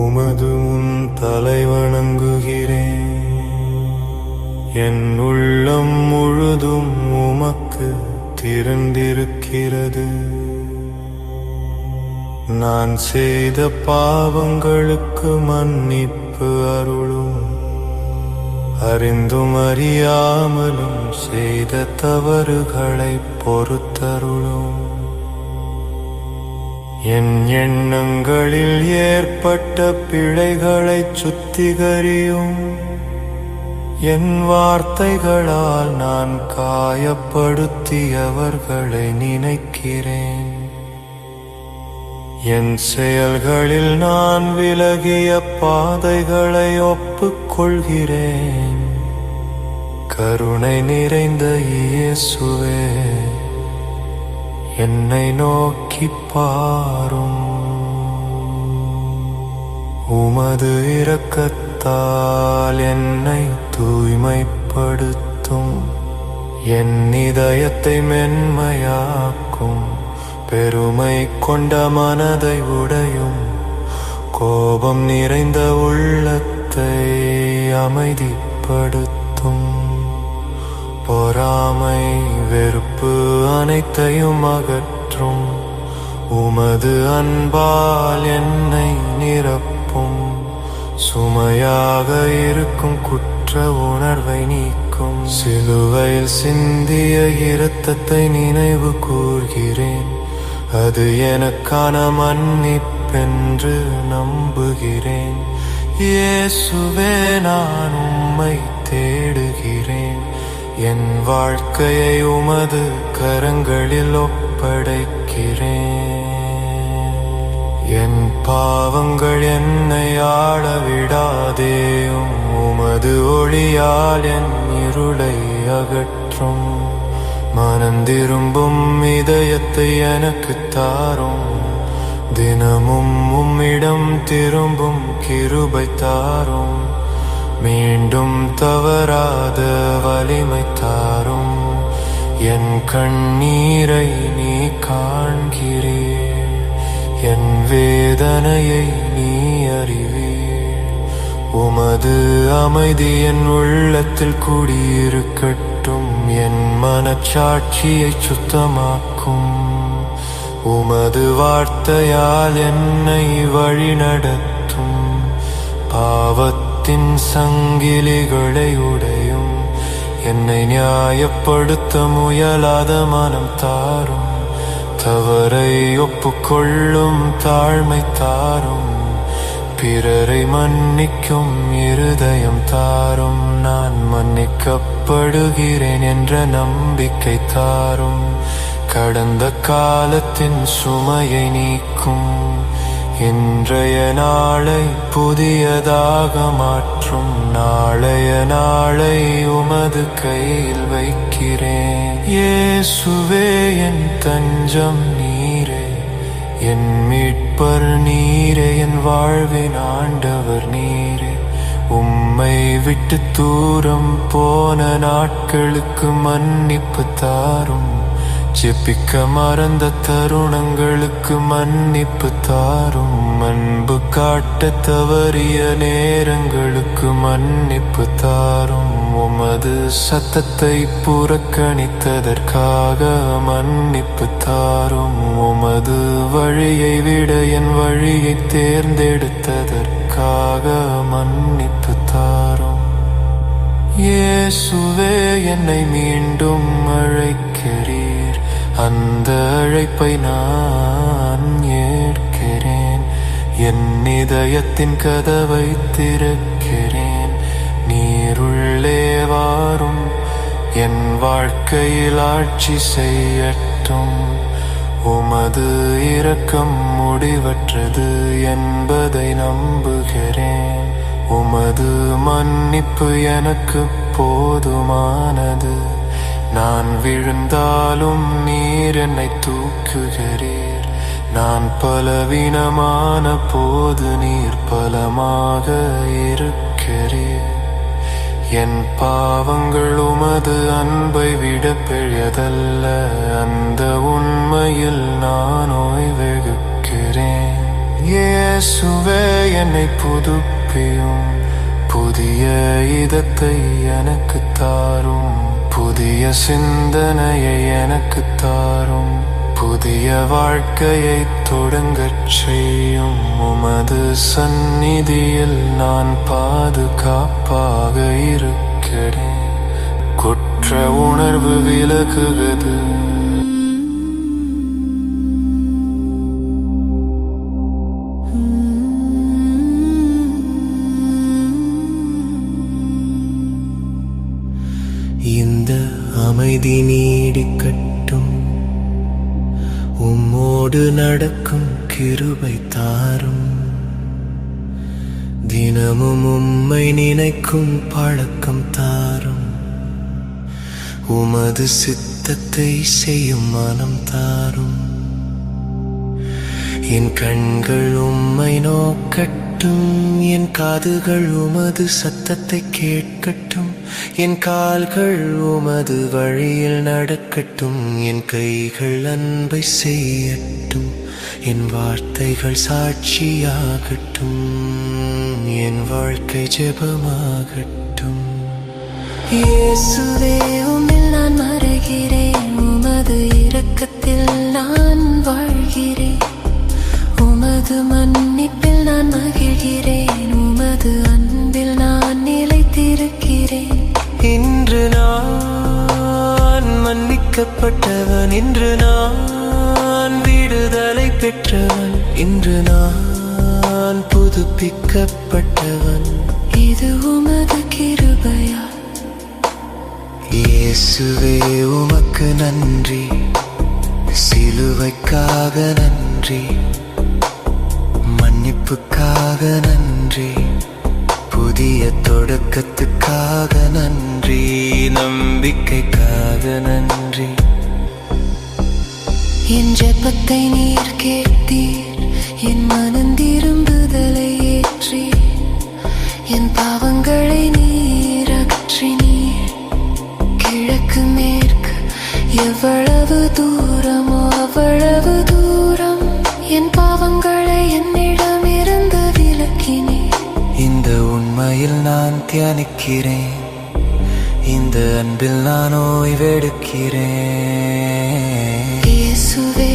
உமது முன் தலை வணங்குகிறேன். என் உள்ளம் முழுதும் உமக்கு திறந்திருக்கிறது. நான் செய்த பாவங்களுக்கு மன்னிப்பு அருளும். அறிந்தும் அறியாமலும் செய்த தவறுகளை பொறுத்தருளும். என் எண்ணங்களில் ஏற்பட்ட பிழைகளை சுத்திகரியும். என் வார்த்தைகளால் நான் காயப்படுத்தியவர்களை நினைக்கிறேன். என் செயல்களில் நான் விலகிய பாதைகளை ஒப்புக்கொள்கிறேன். கருணை நிறைந்த இயேசுவே, என்னை நோக்கி பாரும். உமது இரக்கத்தால் என்னை தூய்மைப்படுத்தும். என் இதயத்தை மென்மையாக்கும். பெருமை கொண்ட மனதை உடையும். கோபம் நிறைந்த உள்ளத்தை அமைதிப்படுத்தும். பொறாமை வெறுப்பு அனைத்தையும் அகற்றும். உமது அன்பால் என்னை நிரப்பும். சுமையாக இருக்கும் குற்ற உணர்வை நீக்கும். சிலுவையில் சிந்திய இரத்தத்தை நினைவு கூர்கிறேன். அது எனக்கான மன்னிப்பென்று நம்புகிறேன். இயேசுவே, நான் உம்மை தேடுகிறேன். என் வாழ்க்கையை உமது கரங்களில் ஒப்படைக்கிறேன். என் பாவங்கள் என்னை ஆளவிடாதேயும். உமது ஒளியால் என் இருளை அகற்றும். மனந்திரும்பும் இதயத்தை எனக்கு தாரும். தினமும் உம்மிடம் திரும்பும் கிருபை தாரும். மீண்டும் தவறாத வலிமை தாரும். என் கண்ணீரை நீ காண்கிறீர். என் வேதனையை நீ அறிவீர். உமது அமைதி என் உள்ளத்தில் கூடியிருக்கட்டும். என் மனச்சாட்சியை சுத்தமாக்கும். உமது வார்த்தையால் என்னை வழிநடத்தும். பாவத்தின் சங்கிலிகளை உடையும். என்னை நியாயப்படுத்த முயலாத மனம் தாரும். தவறை ஒப்புக்கொள்ளும் தாழ்மை தாரும். பிறரை மன்னிக்கும் இருதயம் தாரும். நான் மன்னிக்கப்படுகிறேன் என்ற நம்பிக்கை தாரும். கடந்த காலத்தின் சுமையை நீக்கும். இன்றைய நாளை புதியதாக மாற்றும். நாளைய நாளை உமது கையில் வைக்கிறேன். இயேசுவே, என் தஞ்சம் நீரே. என் மீட்பர் நீரே. என் வாழ்வின் ஆண்டவர் நீரே. உம்மை விட்டு தூரம் போன நாட்களுக்கு மன்னிப்பு தாரும். ஜெபிக்க மறந்த தருணங்களுக்கு மன்னிப்பு தாரும். அன்பு காட்ட தவறிய நேரங்களுக்கு மன்னிப்பு தாரும். உமது சத்தத்தை புறக்கணித்ததற்காக மன்னிப்பு தாரும். உமது வழியை விட என் வழியை தேர்ந்தெடுத்ததற்காக மன்னிப்பு தாரும். இயேசுவே, என்னை மீண்டும் அழைக்கிறீர். அந்த அழைப்பை நான் ஏற்கிறேன். என் இதயத்தின் கதவை திறக்கிறேன். நீருள்ளே வாரும். என் வாழ்க்கையில் ஆட்சி செய்யட்டும். உமது இரக்கம் முடிவற்றது என்பதை நம்புகிறேன். உமது மன்னிப்பு எனக்கு போதுமானது. நான் விழுந்தாலும் நீர் என்னை தூக்குகிறீர். நான் பலவீனமான போது நீர் பலமாக இருக்கிறீர். என் பாவங்கள் உமது அன்பை விட பெரியதல்ல. அந்த உண்மையில் நான் ஓய்வெடுக்கிறேன். இயேசுவே, என்னை புதுப்பியும். புதிய இதத்தை எனக்கு தாரும். புதிய சிந்தனையை எனக்கு தாரும். புதிய வாழ்க்கையை தொடங்கச் செய்யும். உமது சந்நிதியில் நான் பாதுகாப்பாக இருக்கிறேன். குற்ற உணர்வு விலகுகிறது. இந்த அமைதி நீடிக்கட்டும். உம்மோடு நடக்கும் கிருபை தாரும். தினமும் உம்மை நினைக்கும் பழக்கம் தாரும். உமது சித்தத்தை செய்யும் மனம் தாரும். என் கண்கள் உம்மை நோக்கட்டும். என் காதுகள் உமது சத்தத்தை கேட்கட்டும். என் கால்கள் உமது வழியில் நடக்கட்டும். என் கைகள் அன்பை செய்யட்டும். என் வார்த்தைகள் சாட்சியாகட்டும். என் வாழ்க்கை ஜெபமாகட்டும். இயேசுவே, உம்மில் நான் மறைகிறேன். உமது இரக்கத்தில் நான் வாழ்கிறேன். உமது மன்னிப்பில் நான் மகிழ்கிறேன். உமது அன்பில் நான் நிலைத்திருக்கிறேன். இன்று நான் மன்னிக்கப்பட்டவன். இன்று நான் விடுதலை பெற்றவன். இன்று நான் புதுப்பிக்கப்பட்டவன். இது உமது கிருபையா. இயேசுவே, உமக்கு நன்றி. சிலுவைக்காக நன்றி. மன்னிப்புக்காக நன்றி. புதிய தொடக்கத்துக்காக நன்றி. நம்பிக்கைக்காக நன்றி. என் ஜெபத்தை நீர் கேட்டீர். என் மனந்திரும்புதலை ஏற்றி. என் பாவங்களை நீர் அகற்றினீர். கிழக்கு மேற்கு எவ்வளவு தூரமோ அவ்வளவு தூரம் என் பாவங்களை என்னிடமிருந்து விலக்கினீர். இந்த உண்மையில் நான் தியானிக்கிறேன். இந்த அன்பில் நான் ஓய்வெடுக்கிறேன். இயேசுவே,